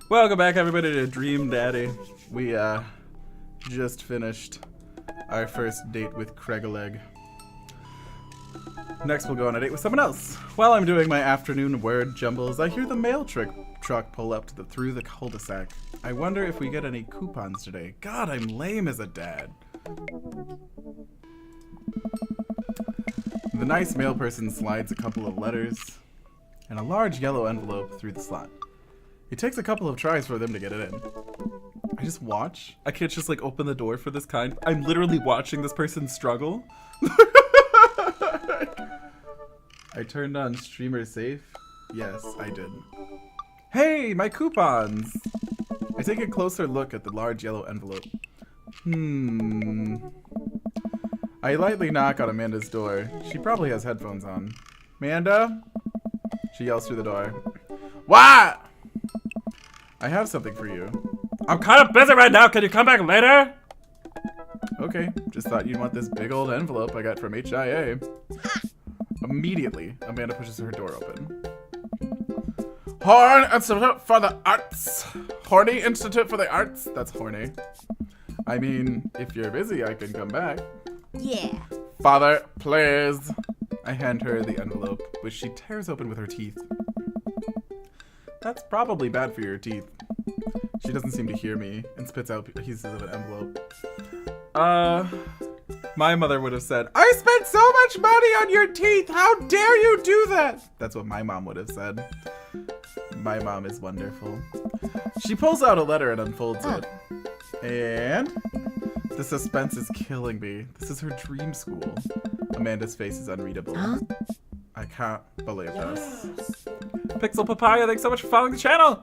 Welcome back, everybody, to Dream Daddy. We just finished our first date with Craig-a-Leg. Next, we'll go on a date with someone else. While I'm doing my afternoon word jumbles, I hear the mail truck pull up through the cul-de-sac. I wonder if we get any coupons today. God, I'm lame as a dad. The nice mail person slides a couple of letters and a large yellow envelope through the slot. It takes a couple of tries for them to get it in. I just watch. I can't just like open the door for this kind. I'm literally watching this person struggle. I turned on streamer safe. Yes, I did. Hey, my coupons! I take a closer look at the large yellow envelope. I lightly knock on Amanda's door. She probably has headphones on. Amanda? She yells through the door. What? I have something for you. I'm kind of busy right now. Can you come back later? Okay, just thought you'd want this big old envelope I got from HIA. Immediately, Amanda pushes her door open. Horn Institute for the Arts. Horny Institute for the Arts. That's horny. I mean, if you're busy, I can come back. Yeah. Father, please. I hand her the envelope, which she tears open with her teeth. That's probably bad for your teeth. She doesn't seem to hear me and spits out pieces of an envelope. My mother would have said, I spent so much money on your teeth! How dare you do that? That's what my mom would have said. My mom is wonderful. She pulls out a letter and unfolds it. And the suspense is killing me. This is her dream school. Amanda's face is unreadable. I can't believe this. Pixel Papaya, thanks so much for following the channel.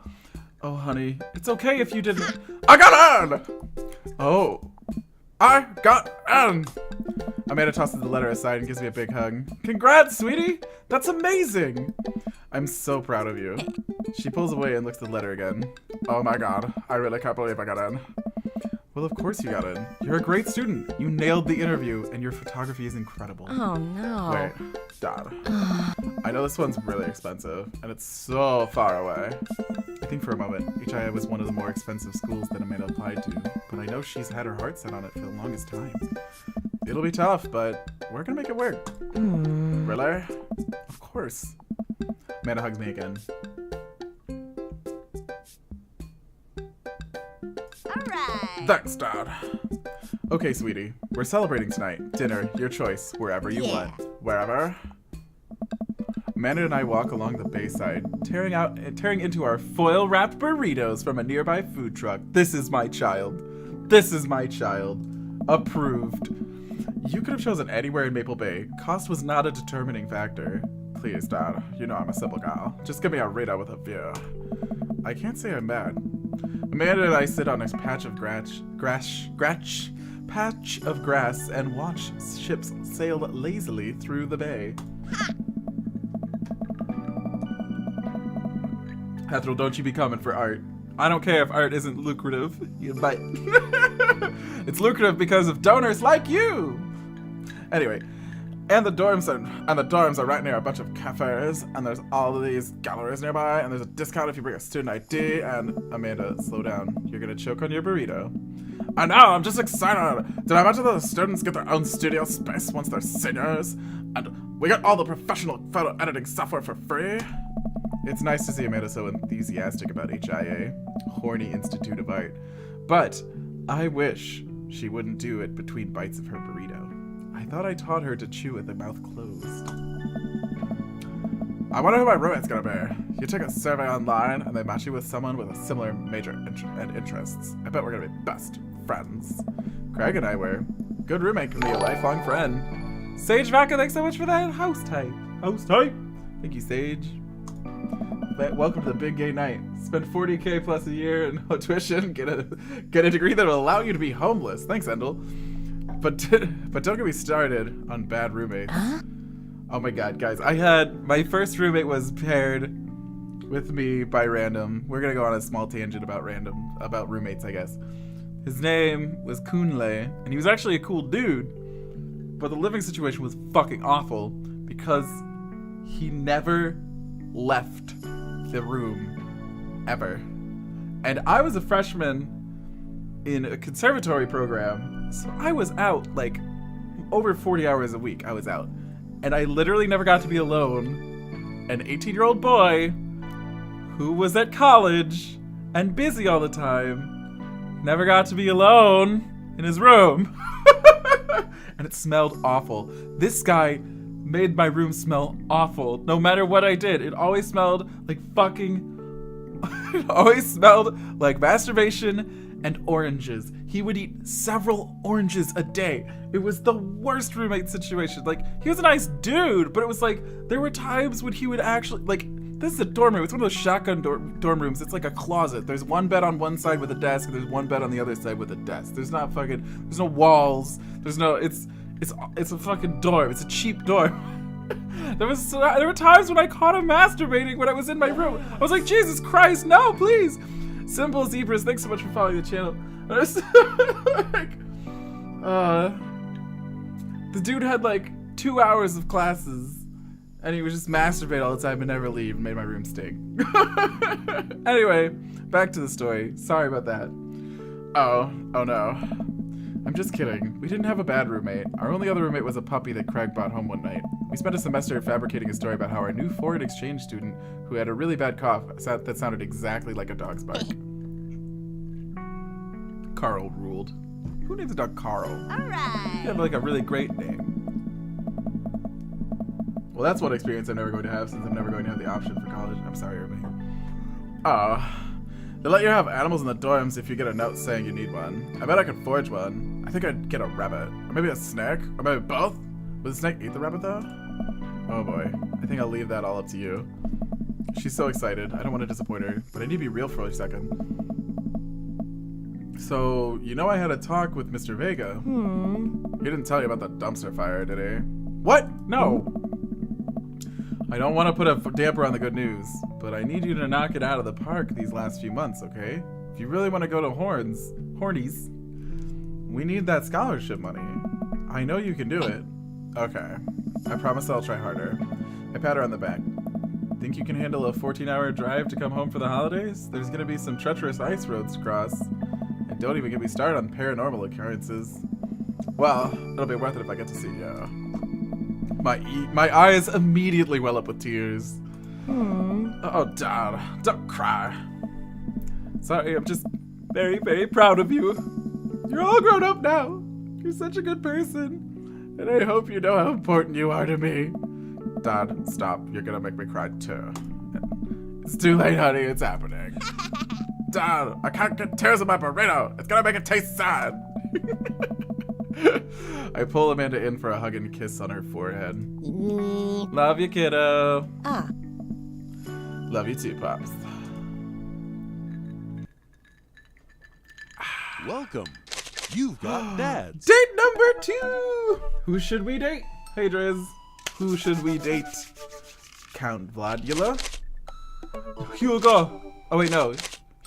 Oh, honey, it's okay if you didn't. I got in! Oh, I got in! Amanda tosses the letter aside and gives me a big hug. Congrats, sweetie! That's amazing! I'm so proud of you. She pulls away and looks at the letter again. Oh my god, I really can't believe I got in. Well, of course you got in. You're a great student. You nailed the interview, and your photography is incredible. Oh no. Wait, Dad. I know this one's really expensive, and it's so far away. I think for a moment, HIA was one of the more expensive schools that Amanda applied to, but I know she's had her heart set on it for the longest time. It'll be tough, but we're gonna make it work. Really? Of course. Amanda hugs me again. Alright. Thanks, Dad. Okay, sweetie. We're celebrating tonight. Dinner, your choice, wherever you want. Wherever. Amanda and I walk along the bayside, tearing into our foil-wrapped burritos from a nearby food truck. This is my child. This is my child. Approved. You could have chosen anywhere in Maple Bay. Cost was not a determining factor. Please, Dad. You know I'm a simple gal. Just give me a Rita with a view. I can't say I'm mad. Amanda and I sit on a patch of grass and watch ships sail lazily through the bay. Ethel, don't you be coming for art. I don't care if art isn't lucrative. You bite. It's lucrative because of donors like you. Anyway, and the dorms are right near a bunch of cafes, and there's all of these galleries nearby, and there's a discount if you bring a student ID. And Amanda, slow down. You're gonna choke on your burrito. I know, I'm just excited. Did I imagine that the students get their own studio space once they're seniors? And we get all the professional photo editing software for free? It's nice to see Amanda so enthusiastic about HIA, Horny Institute of Art. But I wish she wouldn't do it between bites of her burrito. I thought I taught her to chew with the mouth closed. I wonder who my roommate's gonna be. You take a survey online and they match you with someone with a similar major and interests. I bet we're gonna be best friends. Craig and I were. Good roommate can be a lifelong friend. Sage Vodka, thanks so much for that house type. House type. Thank you, Sage. Welcome to the big gay night. Spend 40K plus a year in tuition, get a degree that will allow you to be homeless. Thanks, Endel. But don't get me started on bad roommates. Oh my god, guys. My first roommate was paired with me by random. We're gonna go on a small tangent about roommates, I guess. His name was Kunle, and he was actually a cool dude, but the living situation was fucking awful because he never left the room ever. And I was a freshman in a conservatory program, so I was out like over 40 hours a week. I was out. And I literally never got to be alone. An 18-year-old boy who was at college and busy all the time never got to be alone in his room. And it smelled awful. This guy made my room smell awful. No matter what I did, it always smelled like it always smelled like masturbation and oranges. He would eat several oranges a day. It was the worst roommate situation. Like, he was a nice dude, but it was like, there were times when he would actually, like, this is a dorm room. It's one of those shotgun dorm rooms. It's like a closet. There's one bed on one side with a desk, and there's one bed on the other side with a desk. There's no walls. There's no, it's a fucking dorm. It's a cheap dorm. There were times when I caught him masturbating when I was in my room. I was like, Jesus Christ, no, please. Simple Zebras, thanks so much for following the channel. The dude had like 2 hours of classes. And he would just masturbate all the time and never leave and made my room stink. Anyway, back to the story. Sorry about that. Oh no. I'm just kidding. We didn't have a bad roommate. Our only other roommate was a puppy that Craig brought home one night. We spent a semester fabricating a story about how our new foreign exchange student, who had a really bad cough that sounded exactly like a dog's bark. Carl ruled. Who names a dog Carl? Alright. You have like a really great name. Well, that's one experience I'm never going to have since I'm never going to have the option for college. I'm sorry, everybody. They let you have animals in the dorms if you get a note saying you need one. I bet I could forge one. I think I'd get a rabbit. Or maybe a snake. Or maybe both. Would the snake eat the rabbit, though? Oh, boy. I think I'll leave that all up to you. She's so excited. I don't want to disappoint her, but I need to be real for a second. So, you know I had a talk with Mr. Vega. He didn't tell you about the dumpster fire, did he? What? No. I don't want to put a damper on the good news, but I need you to knock it out of the park these last few months, okay? If you really want to go to Hornies, we need that scholarship money. I know you can do it. Okay. I promise I'll try harder. I pat her on the back. Think you can handle a 14-hour drive to come home for the holidays? There's going to be some treacherous ice roads to cross. And don't even get me started on paranormal occurrences. Well, it'll be worth it if I get to see you. My eyes immediately well up with tears. Oh, Dad, don't cry. Sorry, I'm just very, very proud of you. You're all grown up now. You're such a good person. And I hope you know how important you are to me. Dad, stop. You're gonna make me cry too. It's too late, honey. It's happening. Dad, I can't get tears in my burrito. It's gonna make it taste sad. I pull Amanda in for a hug and kiss on her forehead. Love you, kiddo. Love you too, Pops. Welcome. You've got dads. Date number 2. Who should we date? Hey, Driz. Who should we date? Count Vladula? Hugo. Oh, wait, no.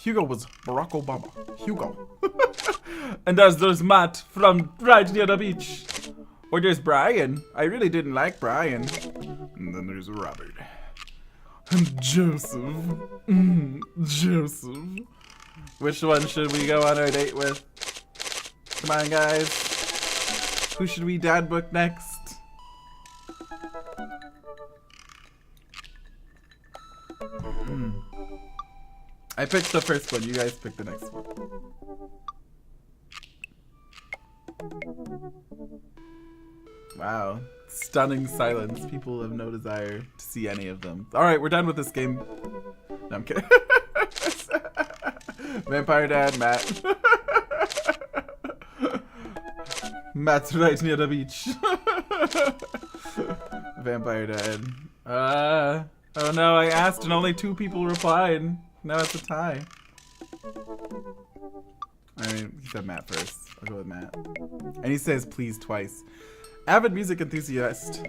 Hugo was Barack Obama. Hugo. And there's Matt from right near the beach. Or there's Brian. I really didn't like Brian. And then there's Robert. And Joseph. Joseph. Which one should we go on our date with? Come on, guys. Who should we dad book next? I picked the first one. You guys pick the next one. Wow. Stunning silence. People have no desire to see any of them. Alright, we're done with this game. No, I'm kidding. Vampire Dad, Matt. Matt's right near the beach. Vampire Dad. Oh no, I asked and only 2 people replied. Now it's a tie. Alright, he said Matt first. I'll go with Matt. And he says please twice. Avid music enthusiast.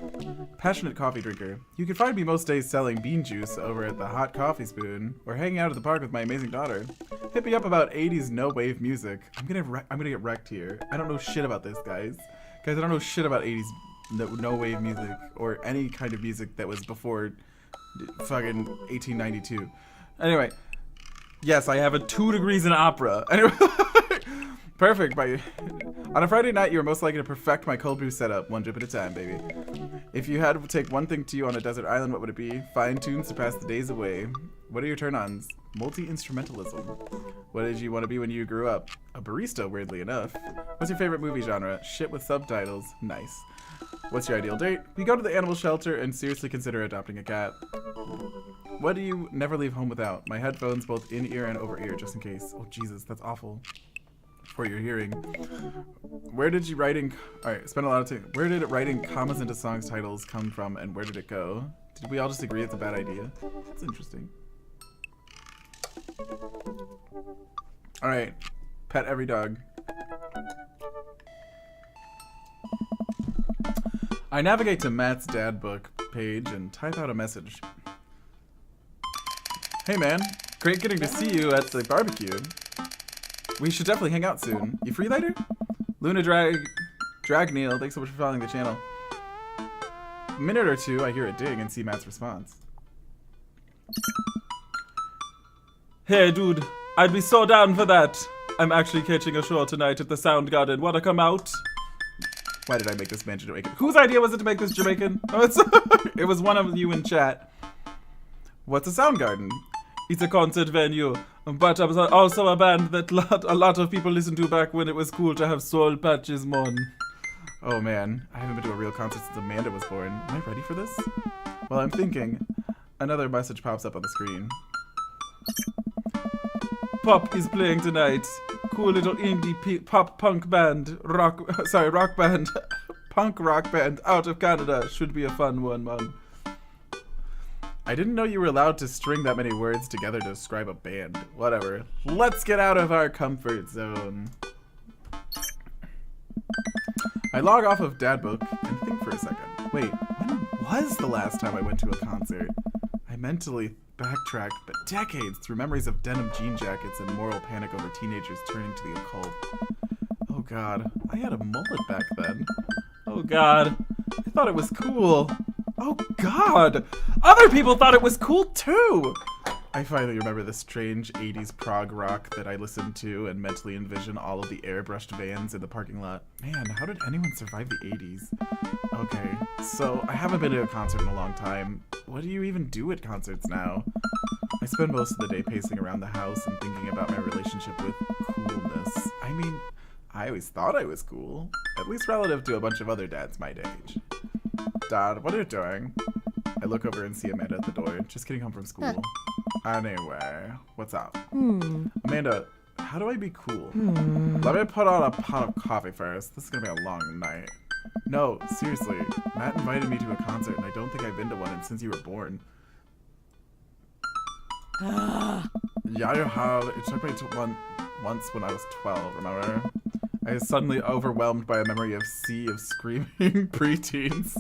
Passionate coffee drinker. You can find me most days selling bean juice over at the Hot Coffee Spoon or hanging out at the park with my amazing daughter. Hit me up about 80s no-wave music. I'm gonna get wrecked here. I don't know shit about this, guys. Guys, I don't know shit about 80s no-wave music or any kind of music that was before fucking 1892. Anyway, Yes, I have a 2 degrees in opera. Anyway, perfect. On a Friday night, you are most likely to perfect my cold brew setup, one drip at a time, baby. If you had to take one thing to you on a desert island, what would it be? Fine tunes to pass the days away. What are your turn-ons? Multi-instrumentalism. What did you want to be when you grew up? A barista, weirdly enough. What's your favorite movie genre? Shit with subtitles. Nice. What's your ideal date? We go to the animal shelter and seriously consider adopting a cat. What do you never leave home without? My headphones, both in-ear and over-ear, just in case. Oh, Jesus, that's awful. For your hearing. Where did you writing... Alright, spend a lot of time... Where did writing commas into songs titles come from, and where did it go? Did we all just agree it's a bad idea? That's interesting. Alright. Pet every dog. I navigate to Matt's dad book page and type out a message. Hey man, great getting to see you at the barbecue. We should definitely hang out soon. You free later? Luna Dragneil, thanks so much for following the channel. A minute or two, I hear a ding and see Matt's response. Hey, dude, I'd be so down for that. I'm actually catching a show tonight at the Soundgarden. Wanna come out? Why did I make this man Jamaican? Whose idea was it to make this Jamaican? Oh, it was one of you in chat. What's a Soundgarden? It's a concert venue, but also a band that a lot of people listened to back when it was cool to have soul patches on. Oh man, I haven't been to a real concert since Amanda was born. Am I ready for this? Well, I'm thinking. Another message pops up on the screen. Pop is playing tonight. Cool little indie pop punk band, rock band, punk rock band out of Canada. Should be a fun one, man. I didn't know you were allowed to string that many words together to describe a band. Whatever. Let's get out of our comfort zone. I log off of Dadbook and think for a second. Wait, when was the last time I went to a concert? I mentally backtracked, but decades through memories of denim jean jackets and moral panic over teenagers turning to the occult. Oh god, I had a mullet back then. Oh god, I thought it was cool. Oh god, other people thought it was cool too. I finally remember the strange 80s prog rock that I listened to and mentally envision all of the airbrushed vans in the parking lot. Man, how did anyone survive the 80s? Okay, so I haven't been to a concert in a long time. What do you even do at concerts now? I spend most of the day pacing around the house and thinking about my relationship with coolness. I mean, I always thought I was cool, at least relative to a bunch of other dads my age. Dad, what are you doing? I look over and see Amanda at the door, just getting home from school. Anyway, what's up? Amanda, how do I be cool? Let me put on a pot of coffee first. This is gonna be a long night. No, seriously. Matt invited me to a concert, and I don't think I've been to one since you were born. Yeah, you have. It took me to one once when I was 12, remember? I was suddenly overwhelmed by a memory of sea of screaming preteens.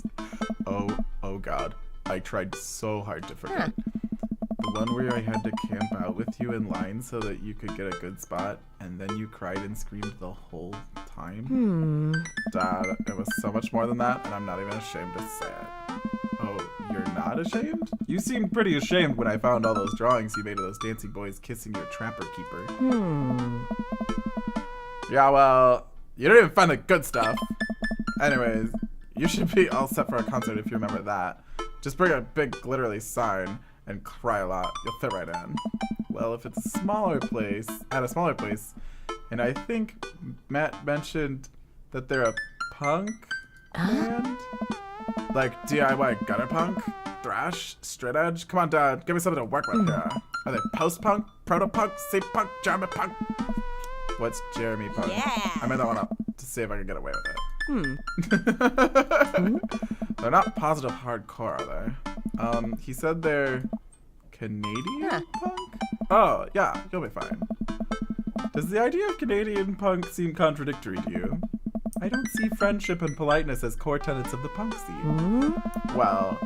Oh god. I tried so hard to forget. The one where I had to camp out with you in line so that you could get a good spot, and then you cried and screamed the whole time? Dad, it was so much more than that, and I'm not even ashamed to say it. Oh, you're not ashamed? You seemed pretty ashamed when I found all those drawings you made of those dancing boys kissing your trapper keeper. Yeah, well, you didn't even find the good stuff. Anyways, you should be all set for a concert if you remember that. Just bring a big glittery sign and cry a lot. You'll fit right in. Well, if it's a smaller place, and I think Matt mentioned that they're a punk band? Like DIY gutter punk? Thrash? Straight edge? Come on, Dad, give me something to work with here. Are they post-punk? Proto-punk? C-punk? Jeremy punk? What's Jeremy punk? Yeah. I made that one up to see if I could get away with it. They're not positive hardcore, are they? He said they're Canadian punk? Oh, yeah, you'll be fine. Does the idea of Canadian punk seem contradictory to you? I don't see friendship and politeness as core tenets of the punk scene. Well,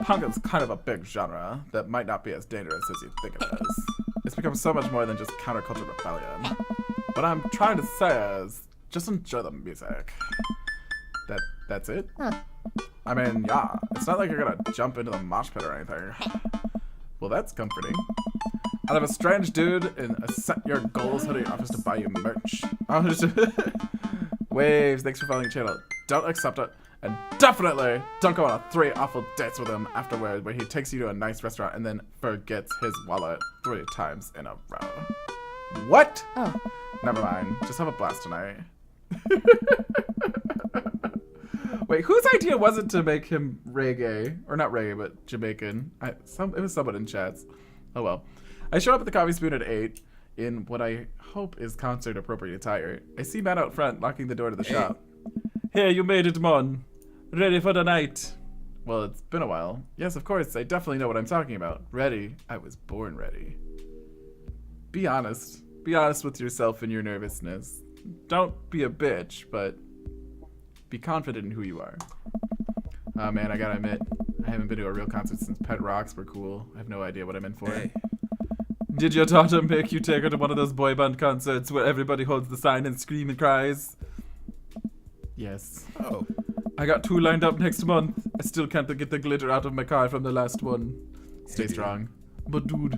punk is kind of a big genre that might not be as dangerous as you think it is. It's become so much more than just counterculture rebellion. What I'm trying to say is, just enjoy the music. That's it? I mean, yeah, it's not like you're gonna jump into the mosh pit or anything. Well, that's comforting. Out of a strange dude in a Set Your Goals hoodie offers to buy you merch. Waves, thanks for following the channel. Don't accept it. And definitely don't go on a 3 awful dates with him afterward where he takes you to a nice restaurant and then forgets his wallet 3 times in a row. What? Oh. Never mind. Just have a blast tonight. Wait, whose idea was it to make him reggae? Or not reggae, but Jamaican. It was someone in chats. Oh well. I show up at the Coffee Spoon at 8 in what I hope is concert appropriate attire. I see Matt out front locking the door to the shop. Hey, you made it, Mon. Ready for the night. Well, it's been a while. Yes, of course, I definitely know what I'm talking about. Ready? I was born ready. Be honest. Be honest with yourself and your nervousness. Don't be a bitch, but be confident in who you are. Oh man, I gotta admit, I haven't been to a real concert since Pet Rocks were cool. I have no idea what I'm in for. Hey. Did your daughter make you take her to one of those boy band concerts where everybody holds the sign and screams and cries? Yes. Oh. I got 2 lined up next month. I still can't get the glitter out of my car from the last one. Stay strong. But dude,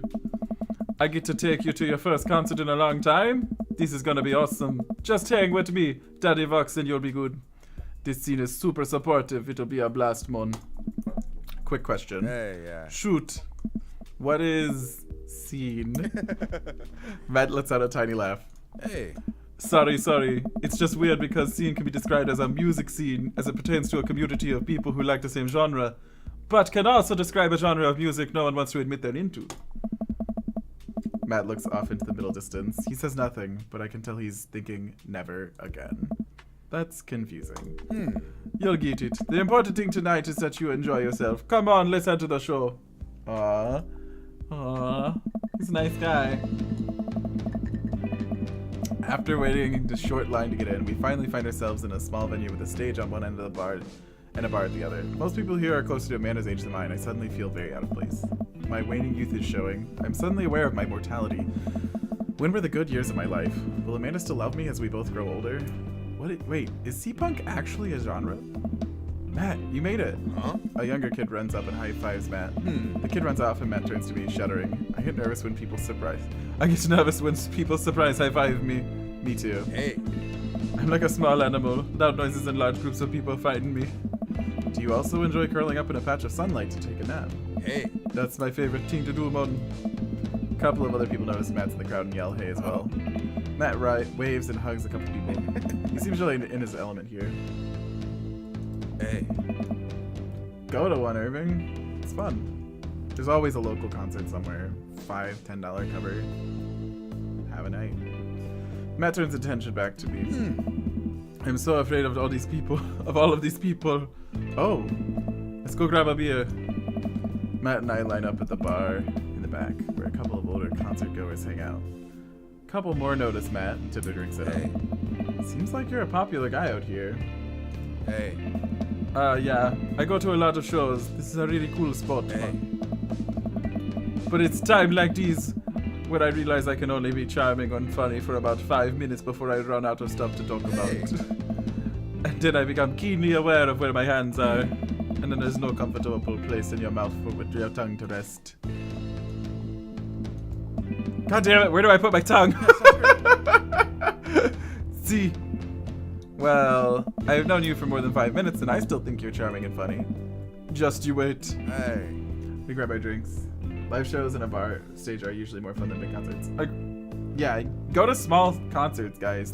I get to take you to your first concert in a long time. This is gonna be awesome. Just hang with me, Daddy Vox, and you'll be good. This scene is super supportive. It'll be a blast, mon. Quick question. Hey, yeah. Shoot. What is scene? Matt lets out a tiny laugh. Hey. Sorry. It's just weird because scene can be described as a music scene as it pertains to a community of people who like the same genre, but can also describe a genre of music no one wants to admit they're into. Matt looks off into the middle distance. He says nothing, but I can tell he's thinking never again. That's confusing. You'll get it. The important thing tonight is that you enjoy yourself. Come on, let's head to the show. Aww, he's a nice guy. After waiting the short line to get in, we finally find ourselves in a small venue with a stage on one end of the bar and a bar at the other. Most people here are closer to Amanda's age than mine. I suddenly feel very out of place. My waning youth is showing. I'm suddenly aware of my mortality. When were the good years of my life? Will Amanda still love me as we both grow older? Wait, is C-Punk actually a genre? Matt, you made it. Huh? A younger kid runs up and high-fives Matt. The kid runs off and Matt turns to me, shuddering. I get nervous when people surprise. I get nervous when people surprise high-five me. Me too. Hey. I'm like a small animal. Loud noises and large groups of people fighting me. Do you also enjoy curling up in a patch of sunlight to take a nap? Hey. That's my favorite thing to do, mon. A couple of other people notice Matt's in the crowd and yell hey as well. Matt waves and hugs a couple people. He seems really in his element here. Hey. Go to one, Irving. It's fun. There's always a local concert somewhere. $5, $10 cover. Have a night. Matt turns attention back to me. I'm so afraid of all these people. Of all of these people. Oh. Let's go grab a beer. Matt and I line up at the bar in the back, where a couple of older concert goers hang out. A couple more notice Matt and tip their drinks at him. Seems like you're a popular guy out here. Hey. Yeah. I go to a lot of shows. This is a really cool spot. Hey. But it's time like these where I realize I can only be charming and funny for about 5 minutes before I run out of stuff to talk about. And then I become keenly aware of where my hands are. And then there's no comfortable place in your mouth for with your tongue to rest. God damn it, where do I put my tongue? See? Well, I've known you for more than 5 minutes and I still think you're charming and funny. Just you wait. Hey. We grab our drinks. Live shows and a bar stage are usually more fun than big concerts. Yeah, go to small concerts, guys.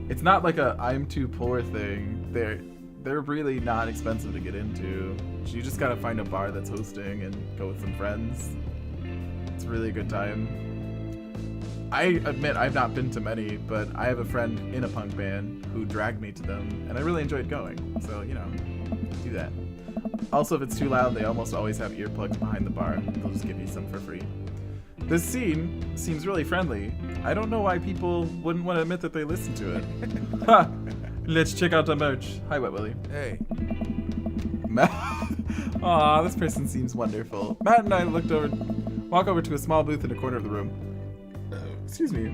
It's not like a I'm too poor thing. They're really not expensive to get into. You just gotta find a bar that's hosting and go with some friends. It's really a good time. I admit I've not been to many, but I have a friend in a punk band who dragged me to them, and I really enjoyed going. So, you know, do that. Also, if it's too loud, they almost always have earplugs behind the bar. They'll just give you some for free. This scene seems really friendly. I don't know why people wouldn't want to admit that they listen to it. Ha! Let's check out the merch. Hi, Wet Willie. Hey. Matt. Aw, this person seems wonderful. Matt and I walk over to a small booth in the corner of the room. Excuse me.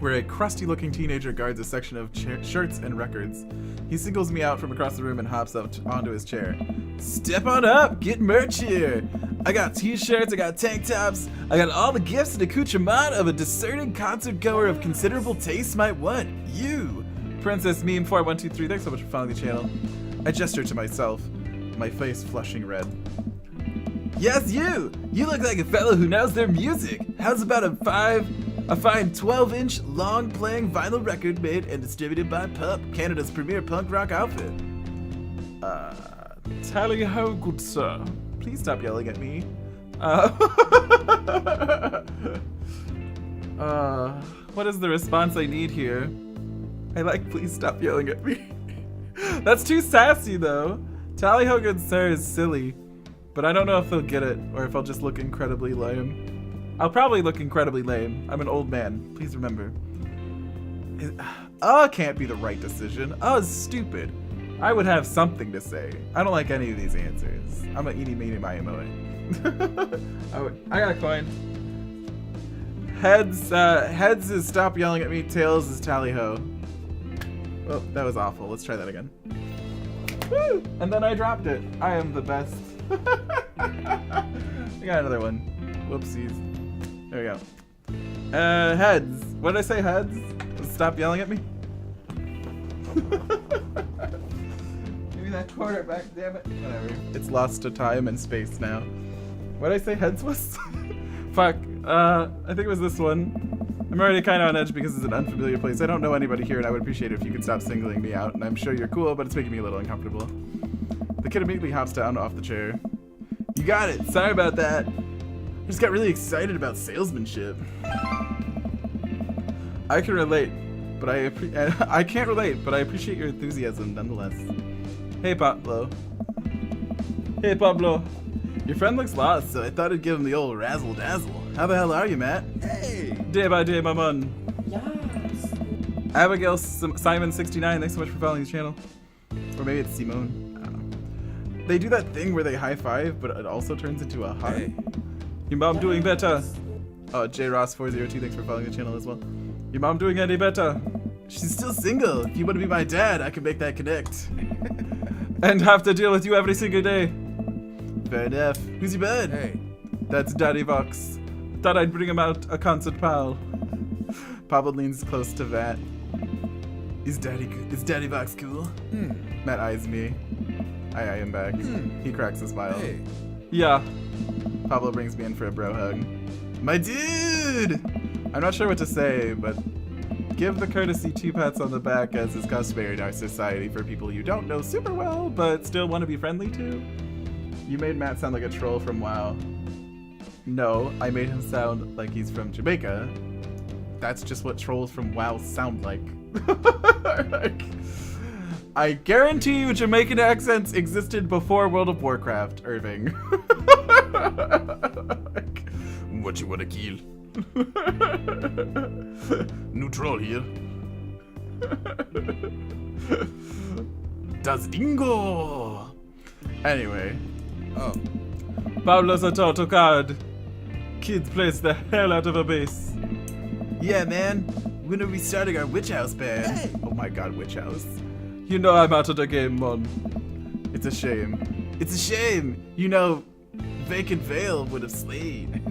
Where a crusty-looking teenager guards a section of shirts and records. He singles me out from across the room and hops up onto his chair. Step on up, get merch here. I got t-shirts, I got tank tops, I got all the gifts and accoutrement of a discerning concert goer of considerable taste might want. You! Princess Meme 4123, thanks so much for following the channel. I gesture to myself, my face flushing red. Yes, you! You look like a fellow who knows their music. How's about a fine 12-inch long-playing vinyl record made and distributed by Pup, Canada's premier punk rock outfit? Tally ho, good sir. Please stop yelling at me. What is the response I need here? I like, please stop yelling at me. That's too sassy, though. Tally ho, good sir is silly. But I don't know if they'll get it, or if I'll just look incredibly lame. I'll probably look incredibly lame. I'm an old man. Please remember. Can't be the right decision. Is stupid. I would have something to say. I don't like any of these answers. I'm a eeny, meeny, miny, moe. I got a coin. Heads is stop yelling at me. Tails is tally ho. Oh, that was awful. Let's try that again. Woo! And then I dropped it. I am the best. I got another one. Whoopsies. There we go. Heads. What did I say, heads? Stop yelling at me? Give me that quarterback, damn it. Whatever. It's lost to time and space now. What did I say heads was? Fuck. I think it was this one. I'm already kind of on edge because it's an unfamiliar place. I don't know anybody here and I would appreciate it if you could stop singling me out. And I'm sure you're cool, but it's making me a little uncomfortable. The kid immediately hops down off the chair. You got it. Sorry about that. I just got really excited about salesmanship. I can relate, but I can't relate, but I appreciate your enthusiasm nonetheless. Hey, Pablo. Hey, Pablo. Your friend looks lost, so I thought I'd give him the old razzle dazzle. How the hell are you, Matt? Hey! Day by day, my man. Yes. Abigail Simon69, thanks so much for following the channel. Or maybe it's Simone. I don't know. They do that thing where they high five, but it also turns into a heart. Hey. Your mom doing better. Oh, JRoss402, thanks for following the channel as well. Your mom doing any better? She's still single. If you want to be my dad, I can make that connect. And have to deal with you every single day. Fair enough. Who's your bud? Hey. That's Daddy Vox. Thought I'd bring him out a concert pal. Pablo leans close to Vat. Is Daddy Vox cool? Matt eyes me. I eye him back. He cracks a smile. Hey. Yeah. Pablo brings me in for a bro hug. My dude! I'm not sure what to say, but give the courtesy 2 pats on the back as is customary in our society for people you don't know super well, but still want to be friendly to. You made Matt sound like a troll from WoW. No, I made him sound like he's from Jamaica. That's just what trolls from WoW sound like. I guarantee you Jamaican accents existed before World of Warcraft, Irving. What you wanna kill? New troll here. Das Dingo! Anyway. Oh. Pablo's a total card. Kids plays the hell out of a bass. Yeah, man. When are we starting our Witch House band? Hey. Oh my god, Witch House. You know I'm out of the game, man. It's a shame. It's a shame. You know, Vacant Veil would have slayed.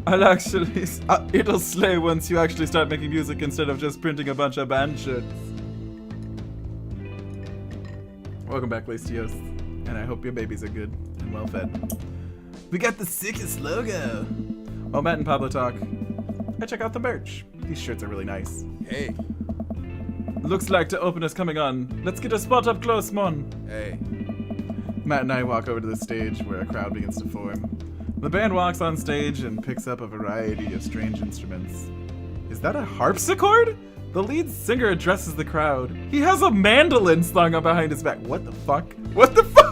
I'll actually... it'll slay once you actually start making music instead of just printing a bunch of band shirts. Welcome back, Lastios. And I hope your babies are good and well fed. We got the sickest logo! While Matt and Pablo talk, I check out the merch. These shirts are really nice. Hey. Looks like the opener's coming on. Let's get a spot up close, mon. Hey. Matt and I walk over to the stage where a crowd begins to form. The band walks on stage and picks up a variety of strange instruments. Is that a harpsichord? The lead singer addresses the crowd. He has a mandolin slung up behind his back. What the fuck? What the fuck?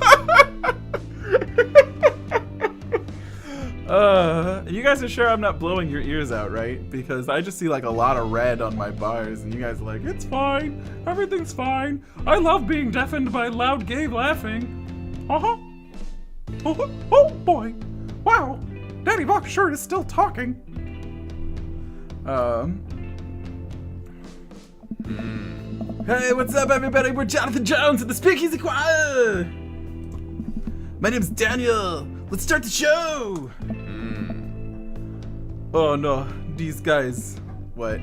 You guys are sure I'm not blowing your ears out, right? Because I just see like a lot of red on my bars and you guys are like, it's fine. Everything's fine. I love being deafened by loud gay laughing. Oh boy. Wow. Daddy Vox sure is still talking. Hey, what's up, everybody? We're Jonathan Jones at the Speakeasy Choir. My name's Daniel. Let's start the show! Oh no, these guys. What?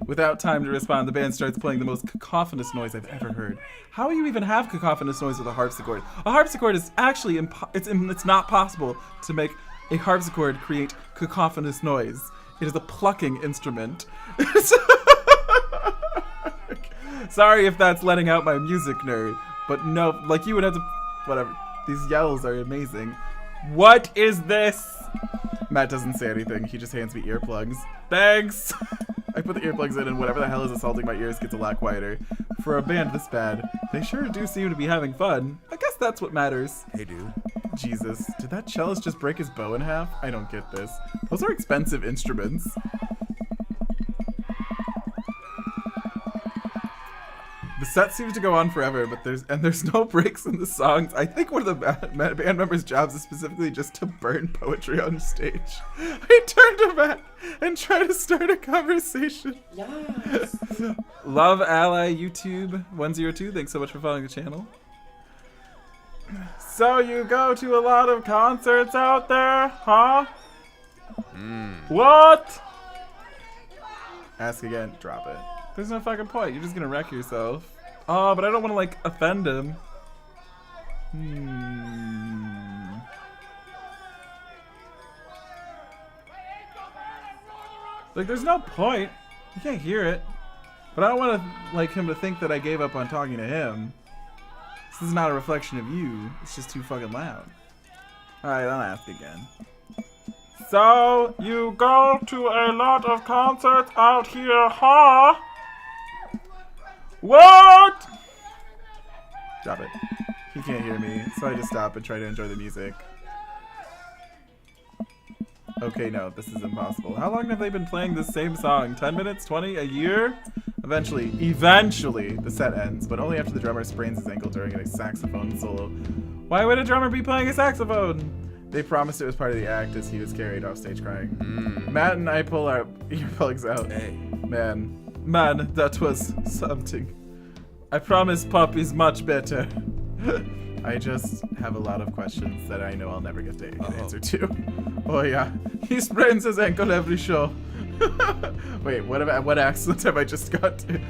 Without time to respond, the band starts playing the most cacophonous noise I've ever heard. How do you even have cacophonous noise with a harpsichord? A harpsichord is actually it's not possible to make a harpsichord create cacophonous noise. It is a plucking instrument. Sorry if that's letting out my music nerd, but no, like you would have to, whatever. These yells are amazing. What is this? Matt doesn't say anything. He just hands me earplugs. Thanks. I put the earplugs in and whatever the hell is assaulting my ears gets a lot quieter. For a band this bad, they sure do seem to be having fun. I guess that's what matters. Hey, dude. Jesus, did that cellist just break his bow in half? I don't get this. Those are expensive instruments. The set seems to go on forever, but there's no breaks in the songs. I think one of the band members' jobs is specifically just to burn poetry on stage. I turned to Matt and tried to start a conversation. Yes. Love Ally YouTube 102. Thanks so much for following the channel. So you go to a lot of concerts out there, huh? What? Ask again. Drop it. There's no fucking point. You're just gonna wreck yourself. Oh, but I don't want to like offend him. Like, there's no point. You can't hear it. But I don't want to like him to think that I gave up on talking to him. This is not a reflection of you. It's just too fucking loud. Alright, I'll ask again. So, you go to a lot of concerts out here, huh? What? Drop it. He can't hear me, so I just stop and try to enjoy the music. Okay, no, this is impossible. How long have they been playing this same song? 10 minutes? 20? A year? Eventually, the set ends, but only after the drummer sprains his ankle during a saxophone solo. Why would a drummer be playing a saxophone? They promised it was part of the act as he was carried off stage crying. Matt and I pull our earplugs out. Hey. Man, that was something. I promise Pop is much better. I just have a lot of questions that I know I'll never get an answer to. Oh yeah, He sprains his ankle every show. wait, what accent have I just got to?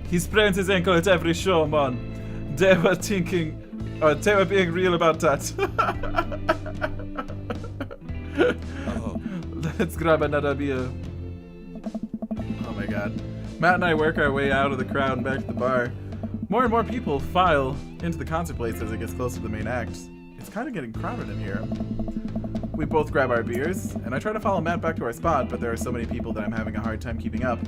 He sprains his ankle at every show, man. They were thinking, or they were being real about that. Let's grab another beer. Oh my god. Matt and I work our way out of the crowd and back to the bar. More and more people file into the concert place as it gets closer to the main act. It's kind of getting crowded in here. We both grab our beers, and I try to follow Matt back to our spot, but there are so many people that I'm having a hard time keeping up.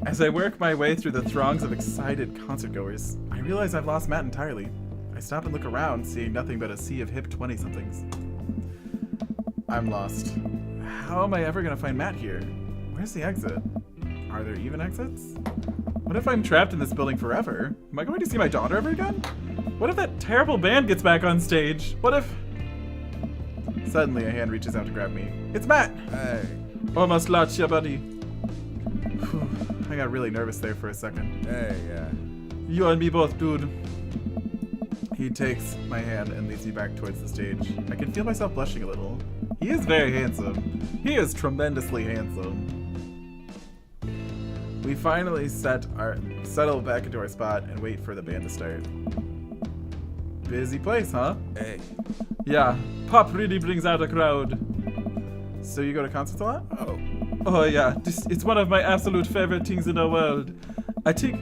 As I work my way through the throngs of excited Concertgoers, I realize I've lost Matt entirely. I stop and look around, seeing nothing but a sea of hip 20-somethings. I'm lost. How am I ever gonna find Matt here? Where's the exit? Are there even exits? What if I'm trapped in this building forever? Am I going to see my daughter ever again? What if that terrible band gets back on stage? What if... Suddenly, a hand reaches out to grab me. It's Matt! Hey. Almost lost ya, buddy. Whew, I got really nervous there for a second. Hey, yeah. You and me both, dude. He takes my hand and leads me back towards the stage. I can feel myself blushing a little. He is very handsome. He is tremendously handsome. We finally settle back into our spot and wait for the band to start. Busy place, huh? Hey. Yeah, Pop really brings out a crowd. So you go to concerts a lot? Oh. Oh yeah, it's one of my absolute favorite things in the world. I think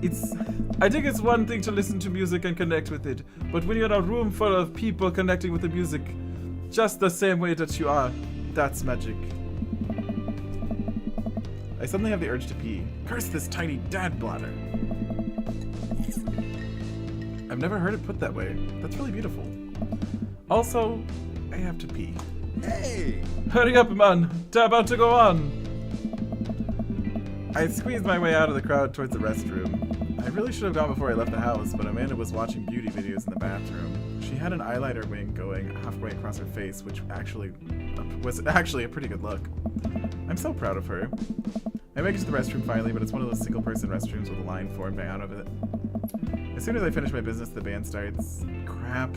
it's one thing to listen to music and connect with it, but when you're in a room full of people connecting with the music, just the same way that you are, that's magic. I suddenly have the urge to pee. Curse this tiny dad bladder. I've never heard it put that way. That's really beautiful. Also, I have to pee. Hey. Hurry up, man. They're about to go on. I squeezed my way out of the crowd towards the restroom. I really should have gone before I left the house, but Amanda was watching beauty videos in the bathroom. She had an eyeliner wing going halfway across her face, which was actually a pretty good look. I'm so proud of her. I make it to the restroom finally, but it's one of those single-person restrooms with a line formed out of it. As soon as I finish my business, the band starts. Crap.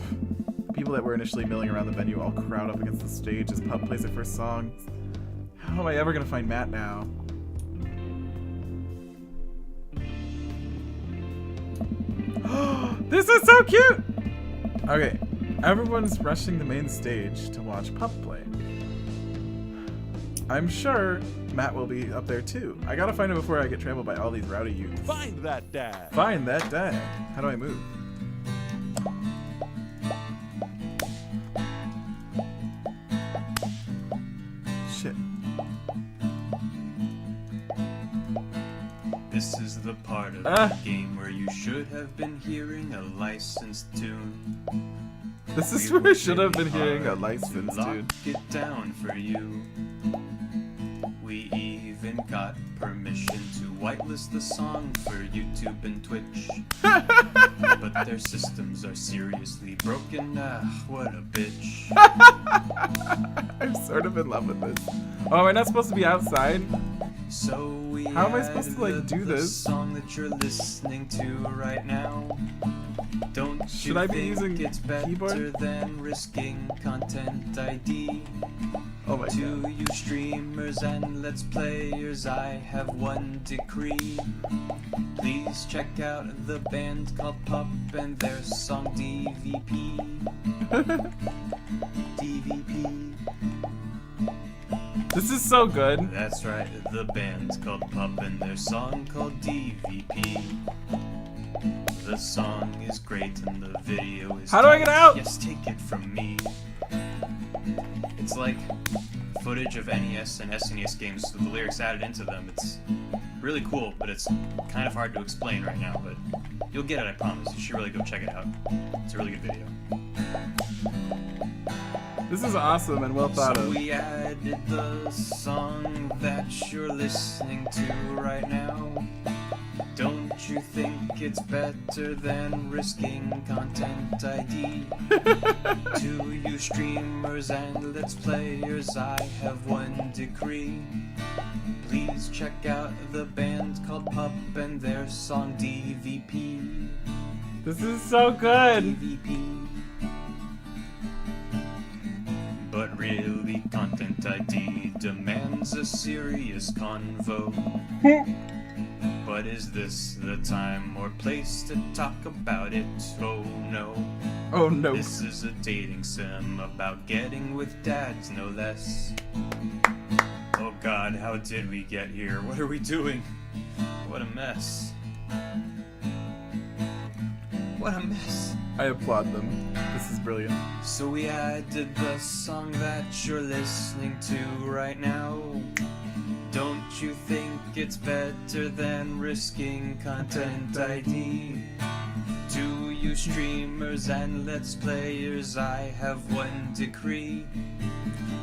people that were initially milling around the venue all crowd up against the stage as Pup plays their first song. How am I ever gonna find Matt now? This is so cute! Okay, everyone's rushing the main stage to watch Pup play. I'm sure Matt will be up there too. I gotta find him before I get trampled by all these rowdy youths. Find that dad. Find that dad. How do I move? Shit. This is the part of the game where you should have been hearing a licensed tune. This is We where I worked should have been really hearing a hard license, to lock dude. it down for you. We even got permission to whitelist the song for YouTube and Twitch. But their systems are seriously broken. What a bitch. I'm sort of in love with this. Oh, am I not supposed to be outside? So we How am I supposed to, like, added do the this? song that you're listening to right now. Don't Should you I be think using it's better keyboard? than risking content ID? Oh my To god. you streamers and let's players, I have one decree. Please check out the band called Pup and their song DVP. DVP. This is so good. That's right, the band's called Pup and their song called DVP. The song is great and the video is How do I get out? Yes, take it from me. It's like footage of NES and SNES games with the lyrics added into them. It's really cool, but it's kind of hard to explain right now, but you'll get it, I promise. You should really go check it out. It's a really good video. This is awesome and well thought So of. we added the song that you're listening to right now. Don't you think it's better than risking content ID? To you streamers and let's players, I have one decree. Please check out the band called Pup and their song DVP. This is so good. DVP. But really, Content ID demands a serious convo. But is this the time or place to talk about it? Oh no. Oh no. This is a dating sim about getting with dads, no less. Oh god, how did we get here? What are we doing? What a mess. What a mess. I applaud them. This is brilliant. So we added the song that you're listening to right now. Don't you think it's better than risking content ID? To you streamers and let's players, I have one decree.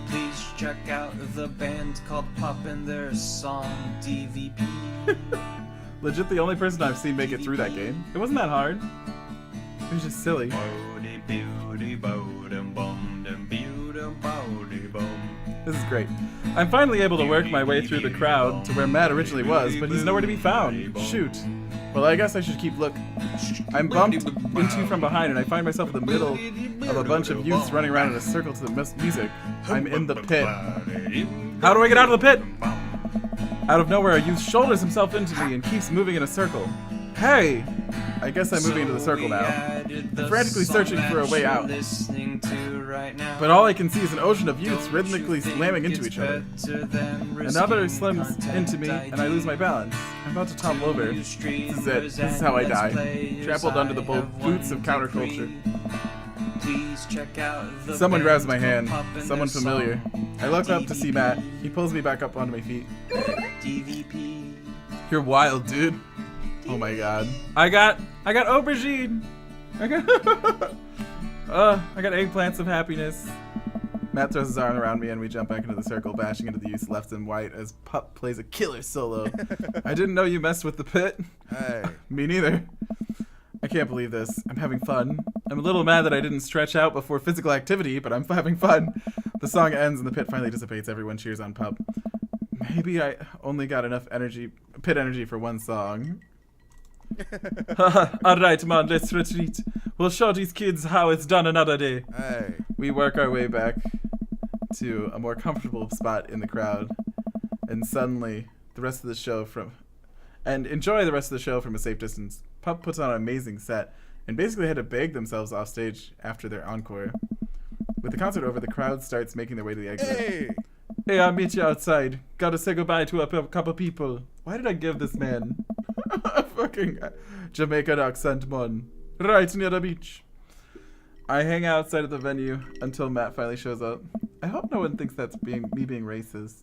Please check out the band called Pup and their song DVP. Legit the only person I've seen make it through that game. It wasn't that hard. It was just silly. This is great. I'm finally able to work my way through the crowd to where Matt originally was, but he's nowhere to be found. Shoot. Well, I guess I should keep look. I'm bumped Into from behind, and I find myself in the middle of a bunch of youths running around in a circle to the music. I'm in the pit. How do I get out of the pit? Out of nowhere, a youth shoulders himself into me and keeps moving in a circle. Hey! I guess I'm moving into the circle now. I'm frantically searching for a way out. But all I can see is an ocean of youths rhythmically slamming into each other. Another slims into me, and I lose my balance. I'm about to topple over. This is it. This is how I die. Trampled under the boots of counterculture. Someone grabs my hand. Someone familiar. I look up to see Matt. He pulls me back up onto my feet. You're wild, dude. Oh my god. I got aubergine. I got eggplants of happiness. Matt throws his arm around me and we jump back into the circle, bashing into the youths left and right as Pup plays a killer solo. I didn't know you messed with the pit. Hey. Me neither. I can't believe this. I'm having fun. I'm a little mad that I didn't stretch out before Physical activity, but I'm having fun. The song ends and the pit finally dissipates. Everyone cheers on Pup. Maybe I only got enough pit energy for one song. Alright, man, let's retreat. We'll show these kids how it's done another day. Hey. We work our way back to a more comfortable spot in the crowd, and suddenly the rest of the show enjoy the rest of the show from a safe distance. Pup puts on an amazing set and basically had to beg themselves off stage after their encore. With the concert over, the crowd starts making their way to the exit. Hey. Hey, I'll meet you outside. Gotta say goodbye to a couple people. Why did I give this man a fucking Jamaican accent, man? Right near the beach. I hang outside of the venue until Matt finally shows up. I hope no one thinks that's me being racist.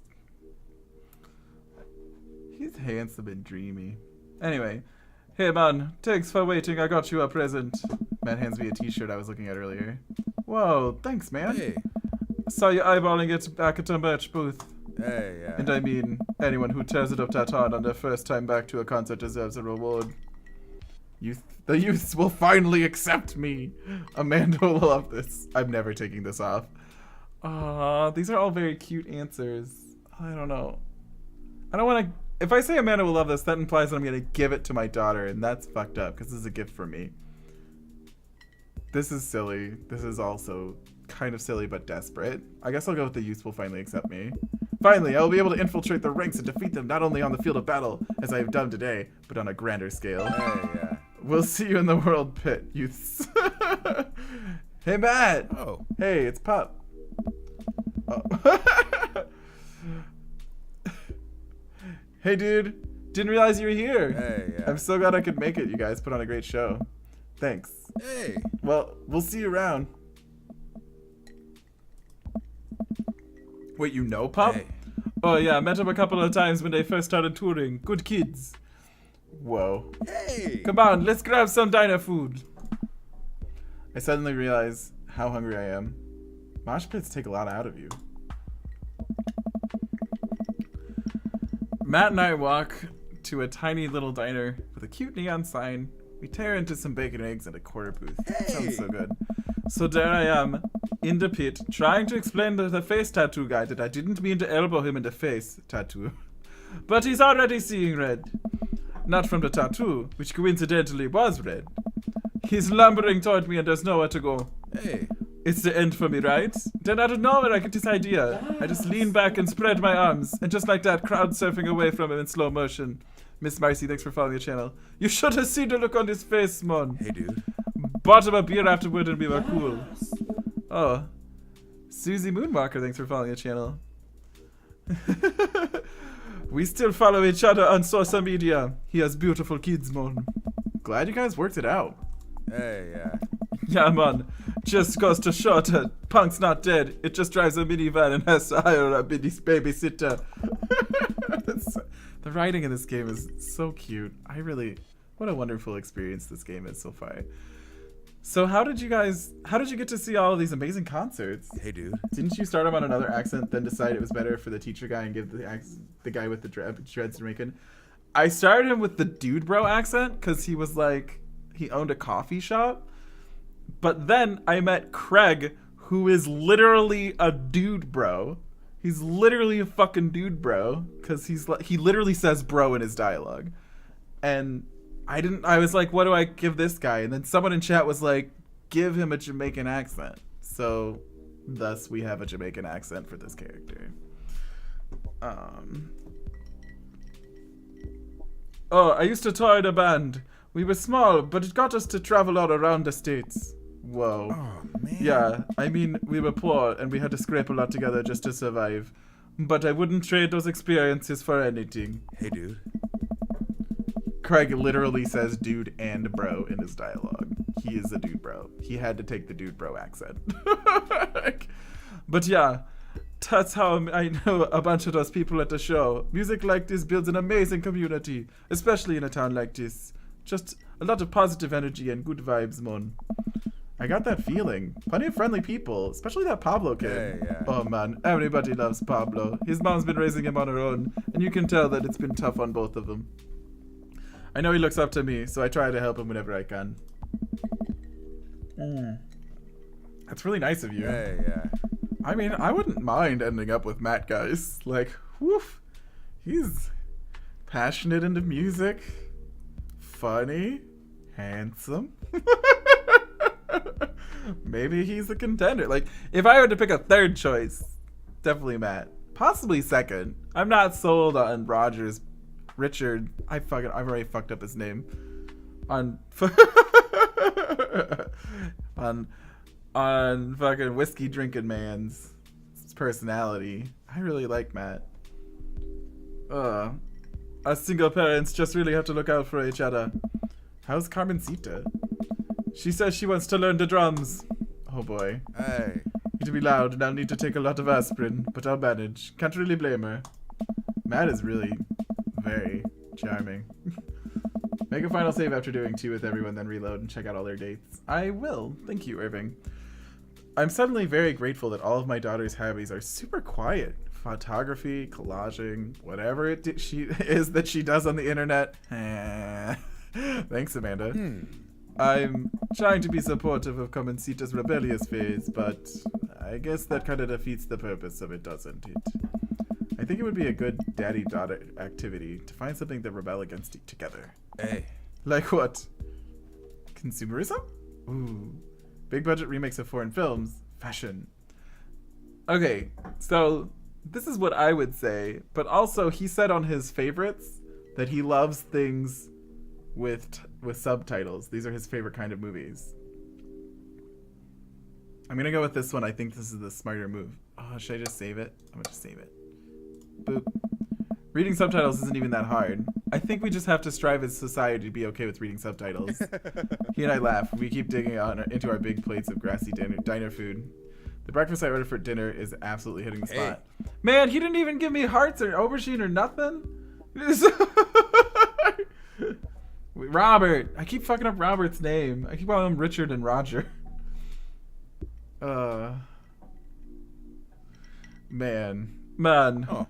He's handsome and dreamy. Anyway, hey man, thanks for waiting. I got you a present. Matt hands me a t-shirt I was looking at earlier. Whoa, thanks, man. Hey. Saw you eyeballing it back at the merch booth. Hey, yeah. And I mean, anyone who tears it up that hard on their first time back to a concert deserves a reward. The youths will finally accept me. Amanda will love this. I'm never taking this off. These are all very cute answers. I don't know. I don't want to... If I say Amanda will love this, that implies that I'm going to give it to my daughter, and that's fucked up, because this is a gift for me. This is silly. This is also kind of silly, but desperate. I guess I'll go with the youths will finally accept me. Finally, I will be able to infiltrate the ranks and defeat them not only on the field of battle, as I have done today, but on a grander scale. Hey, yeah. We'll see you in the world pit, youths. Hey, Matt. Oh. Hey, it's Pup. Oh. Hey, dude. Didn't realize you were here. Hey, yeah. I'm so glad I could make it. You guys put on a great show. Thanks. Hey. Well, we'll see you around. Wait, you know Pup? Hey. Oh yeah, I met him a couple of times when they first started touring. Good kids. Whoa. Hey. Come on, let's grab some diner food. I suddenly realize how hungry I am. Mosh pits take a lot out of you. Matt and I walk to a tiny little diner with a cute neon sign. We tear into some bacon, eggs, and a quarter booth. Hey. Sounds so good. So there I am, in the pit, trying to explain to the face tattoo guy that I didn't mean to elbow him in the face tattoo. But he's already seeing red. Not from the tattoo, which coincidentally was red. He's lumbering toward me and there's nowhere to go. Hey. It's the end for me, right? Then out of nowhere I get this idea. I just lean back and spread my arms, and just like that, crowd surfing away from him in slow motion. Miss Marcy, thanks for following the channel. You should have seen the look on his face, man. Hey, dude. Bought him a beer afterward and we were cool. Oh. Susie Moonwalker, thanks for following the channel. We still follow each other on social media. He has beautiful kids, man. Glad you guys worked it out. Hey, yeah. Yeah, man. Just goes to show that Punk's not dead. It just drives a minivan and has to hire a babysitter. The writing in this game is so cute. What a wonderful experience this game is so far. So how did you get to see all of these amazing concerts? Hey, dude. Didn't you start them on another accent, then decide it was better for the teacher guy and give the guy with the dreads Jamaican? I started him with the dude bro accent because he was like, he owned a coffee shop. But then I met Craig, who is literally a dude bro. He's literally a fucking dude bro because he literally says bro in his dialogue. And I was like, what do I give this guy? And then someone in chat was like, give him a Jamaican accent. So thus we have a Jamaican accent for this character. Oh, I used to tour in a band. We were small, but it got us to travel all around the States. Whoa. Oh, man. Yeah, I mean, we were poor and we had to scrape a lot together just to survive. But I wouldn't trade those experiences for anything. Hey, dude. Craig literally says dude and bro in his dialogue. He is a dude bro. He had to take the dude bro accent. But yeah, that's how I know a bunch of those people at the show. Music like this builds an amazing community, especially in a town like this. Just a lot of positive energy and good vibes, mon. I got that feeling. Plenty of friendly people, especially that Pablo kid. Hey, yeah. Oh man, everybody loves Pablo. His mom's been raising him on her own, and you can tell that it's been tough on both of them. I know he looks up to me, so I try to help him whenever I can. That's really nice of you. Hey, yeah. I mean, I wouldn't mind ending up with Matt, guys. Like, woof. He's passionate into music, funny, handsome. Maybe he's a contender. Like, if I were to pick a third choice, definitely Matt. Possibly second. I'm not sold on Richard. I've already fucked up his name. On fucking whiskey drinking man's personality. I really like Matt. Us single parents just really have to look out for each other. How's Carmencita? She says she wants to learn the drums. Oh boy. Hey. Need to be loud and I'll need to take a lot of aspirin, but I'll manage. Can't really blame her. Matt is really very charming. Make a final save after doing 2 with everyone, then reload and check out all their dates. I will. Thank you, Irving. I'm suddenly very grateful that all of my daughter's hobbies are super quiet. Photography, collaging, whatever it is that she does on the internet. Thanks, Amanda. I'm trying to be supportive of Carmencita's rebellious phase, but I guess that kind of defeats the purpose of it, doesn't it? I think it would be a good daddy-daughter activity to find something that rebel against it together. Hey. Like what? Consumerism? Ooh. Big budget remakes of foreign films. Fashion. Okay, so this is what I would say, but also he said on his favorites that he loves things with subtitles. These are his favorite kind of movies. I'm gonna go with this one. I think this is the smarter move. Oh, should I just save it? I'm gonna just save it. Boop. Reading subtitles isn't even that hard. I think we just have to strive as society to be okay with reading subtitles. He and I laugh. We keep digging into our big plates of grassy diner food. The breakfast I ordered for dinner is absolutely hitting the spot. Man, he didn't even give me hearts or aubergine or nothing. Robert. I keep fucking up Robert's name. I keep calling him Richard and Roger. Man. Oh.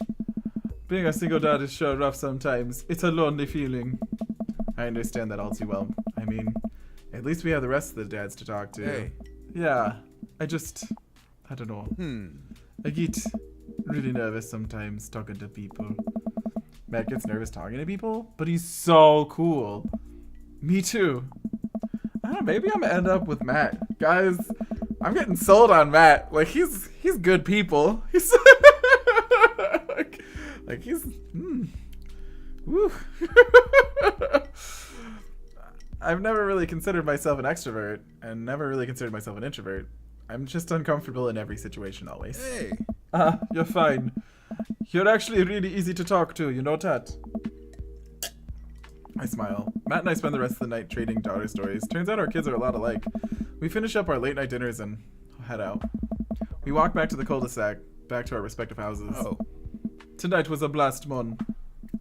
Being a single dad is sure rough sometimes. It's a lonely feeling. I understand that all too well. I mean, at least we have the rest of the dads to talk to. Hey. Yeah. I don't know. I get really nervous sometimes talking to people. Matt gets nervous talking to people, but he's so cool. Me too. I don't know, maybe I'm gonna end up with Matt. Guys, I'm getting sold on Matt. Like, he's good people. He's like he's woo. I've never really considered myself an extrovert and never really considered myself an introvert. I'm just uncomfortable in every situation always. Hey. You're fine. You're actually really easy to talk to, you know that? I smile. Matt and I spend the rest of the night trading daughter stories. Turns out our kids are a lot alike. We finish up our late night dinners and head out. We walk back to the cul-de-sac, back to our respective houses. Oh. Tonight was a blast, Mon.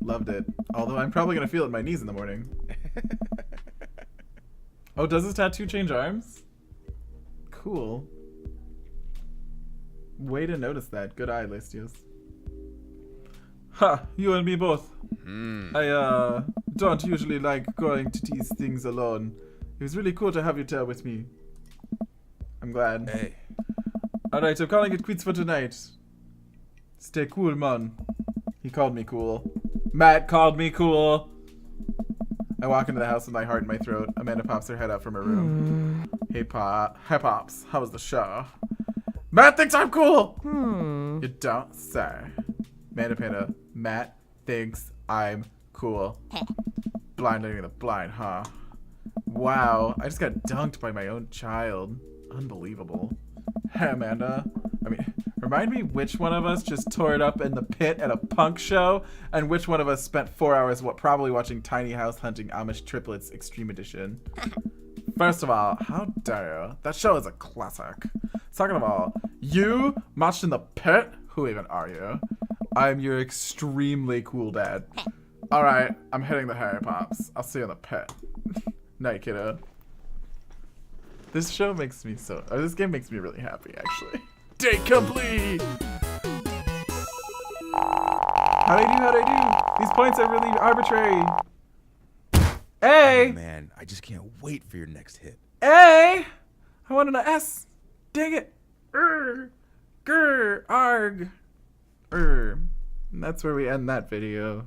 Loved it. Although I'm probably gonna feel it in my knees in the morning. Oh, does this tattoo change arms? Cool. Way to notice that. Good eye, Listios. Ha! You and me both. I, don't usually like going to these things alone. It was really cool to have you there with me. I'm glad. Hey. Alright, I'm calling it quits for tonight. Stay cool, man. He called me cool. Matt called me cool. I walk into the house with my heart in my throat. Amanda pops her head out from her room. Hey, Pops. How was the show? Matt thinks I'm cool! You don't say. Amanda Panda. Matt thinks I'm cool. Blind leading the blind, huh? Wow, I just got dunked by my own child. Unbelievable. Hey, Amanda. I mean, remind me which one of us just tore it up in the pit at a punk show, and which one of us spent 4 hours probably watching Tiny House Hunting Amish Triplets Extreme Edition. First of all, how dare you? That show is a classic. Second of all, you marched in the pit? Who even are you? I'm your extremely cool dad. Alright, I'm hitting the Harry Pops. I'll see you in the pit. Night, kiddo. This show makes me this game makes me really happy, actually. Date complete! How'd I do? These points are really arbitrary. Hey! Man, I just can't wait for your next hit. Hey! I wanted an S. Dang it. Grr. Arg. And that's where we end that video.